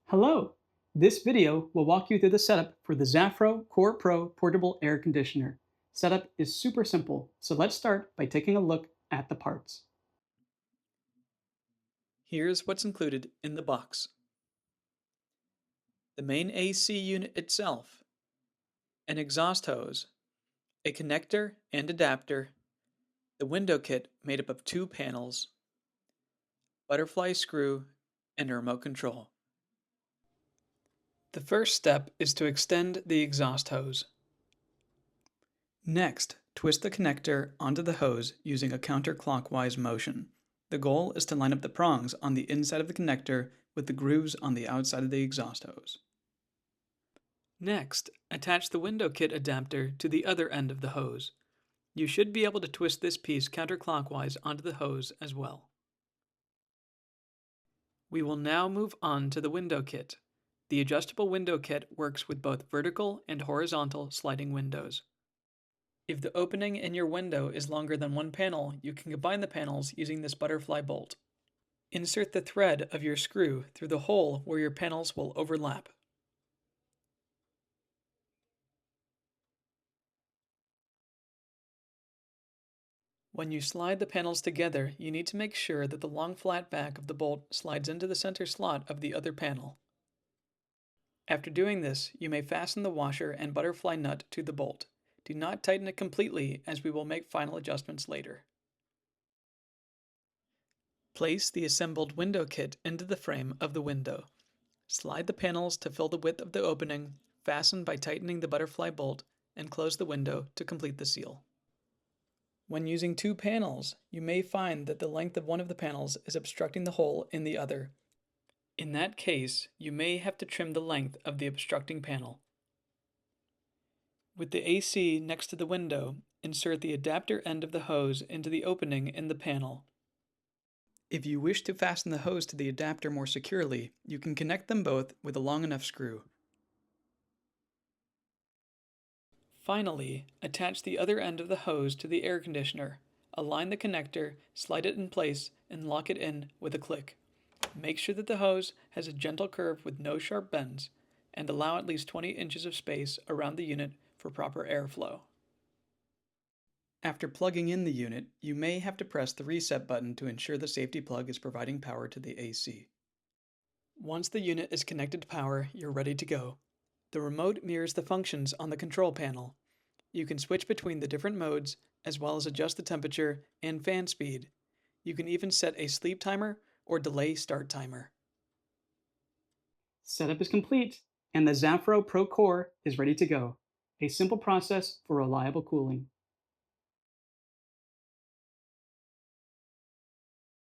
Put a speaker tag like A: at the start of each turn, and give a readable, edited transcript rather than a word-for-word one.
A: Hello! This video will walk you through the setup for the ZAFRO CorePro Portable Air Conditioner. Setup is super simple, so let's start by taking a look at the parts.
B: Here's what's included in the box. The main AC unit itself, an exhaust hose, a connector and adapter, the window kit made up of 2 panels, butterfly screw, and a remote control. The first step is to extend the exhaust hose. Next, twist the connector onto the hose using a counterclockwise motion. The goal is to line up the prongs on the inside of the connector with the grooves on the outside of the exhaust hose. Next, attach the window kit adapter to the other end of the hose. You should be able to twist this piece counterclockwise onto the hose as well. We will now move on to the window kit. The adjustable window kit works with both vertical and horizontal sliding windows. If the opening in your window is longer than one panel, you can combine the panels using this butterfly bolt. Insert the thread of your screw through the hole where your panels will overlap. When you slide the panels together, you need to make sure that the long flat back of the bolt slides into the center slot of the other panel. After doing this, you may fasten the washer and butterfly nut to the bolt. Do not tighten it completely, as we will make final adjustments later. Place the assembled window kit into the frame of the window. Slide the panels to fill the width of the opening, fasten by tightening the butterfly bolt, and close the window to complete the seal. When using 2 panels, you may find that the length of one of the panels is obstructing the hole in the other. In that case, you may have to trim the length of the obstructing panel. With the AC next to the window, insert the adapter end of the hose into the opening in the panel. If you wish to fasten the hose to the adapter more securely, you can connect them both with a long enough screw. Finally, attach the other end of the hose to the air conditioner. Align the connector, slide it in place, and lock it in with a click. Make sure that the hose has a gentle curve with no sharp bends, and allow at least 20 inches of space around the unit for proper airflow. After plugging in the unit, you may have to press the reset button to ensure the safety plug is providing power to the AC. Once the unit is connected to power, you're ready to go. The remote mirrors the functions on the control panel. You can switch between the different modes, as well as adjust the temperature and fan speed. You can even set a sleep timer or delay start timer.
A: Setup is complete, and the ZAFRO Pro Core is ready to go. A simple process for reliable cooling.